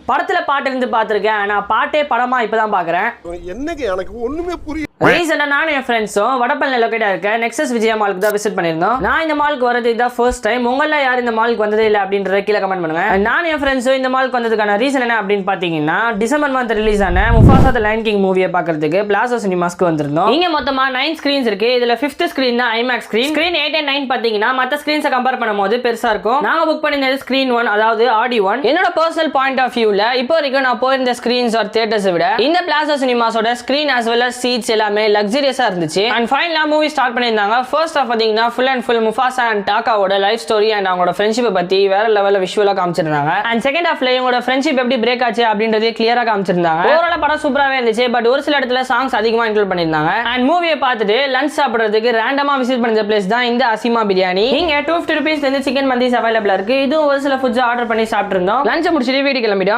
படத்துல பாட்டு இருந்து பார்த்திருக்கேன். ஆனா பாட்டே படமா இப்பதான் பாக்குறேன். என்னங்க எனக்கு ஒண்ணுமே புரியல. ரீசெண்டா நானும் என் ஃப்ரெண்ட்ஸும் வடபழனில லொக்கேட்டா இருக்க நெக்ஸஸ் விஜயா மாலுக்கு தான் விசிட் பண்ணியிருந்தோம். நான் இந்த மாலுக்கு வரது இதான் ஃபர்ஸ்ட் டைம். உங்கள யார் இந்த மாலுக்கு வந்ததே இல்லை அப்படின்றத கீழே கமெண்ட் பண்ணுங்க. நான் என் ஃப்ரெண்ட்ஸும் இந்த மாலுக்கு வந்ததுக்கான ரீசன் என்ன அப்படின்னு பாத்தீங்கன்னா, டிசம்பர் மந்த் ரிலீஸ் ஆன முஃபாசா தி லயன் கிங் மூவியை பார்க்கறதுக்கு பிளாசா சினிமாஸ்க்கு வந்திருந்தோம். இங்க மொத்தமா 9 ஸ்கிரீன்ஸ் இருக்கு. இதுல 5th ஸ்கிரீன் தான் ஐமேக்ஸ் ஸ்கிரீன். ஸ்கிரீன் 8 and 9 பாத்தீங்கன்னா மத்த ஸ்கிரீன்ஸை கம்பேர் பண்ணும்போது பெருசா இருக்கும். நாங்க புக் பண்ணிருந்தது ஸ்கிரீன் 1, அதாவது ஆடி 1. என்னோட பர்சனல் பாயிண்ட் ஆஃப் வியூல இப்போ வரைக்கும் நான் போயிருந்த ஸ்கிரீன்ஸ் ஆர் தியேட்டர்ஸை விட இந்த பிளாசா சினிமாஸோட screen as well as seats எல்லாமே லக்ஸரியஸா இருந்துச்சு. அண்ட் ஃபைனலா மூவி ஸ்டார்ட் பண்ணிருந்தாங்க. ஃபர்ஸ்ட் ஆஃப் பாத்தீங்கன்னா full and full Mufasa and டாக்காவோட லைஃப் ஸ்டோரி அண்ட் அவங்களோட ஃப்ரெண்ட்ஷிப்பை பத்தி வேற லெவல்ல விஷுவலா காமிச்சிருந்தாங்க. அண்ட் செகண்ட் ஹாஃப்ல இவங்களோட ஃப்ரெண்ட்ஷிப் எப்படி பிரேக் ஆச்சு அப்படின்றதே கிளியரா காமிச்சிருந்தாங்க. ஓவராலா படம் சூப்பராவே இருந்துச்சு. பட் ஒரு சில இடத்துல சாங்ஸ் அதிகமா இன்க்ளூட் பண்ணிருந்தாங்க. அண்ட் மூவியை பார்த்துட்டு லஞ்ச் சாப்பிடுறதுக்கு ரேண்டமா விசிட் பண்ண பிளேஸ் தான் இந்த அசிமா பிரியாணி. இங்க 250 rupees சிக்கன் மந்திஸ் அவைலபிளா இருக்கு. இதுவும் ஒரு சில ஃபுட்ஸ் ஆர்டர் பண்ணி சாப்பிட்டு இருந்தோம். லஞ்ச் முடிச்சுட்டு வீடு கிளம்பிட்டோம்.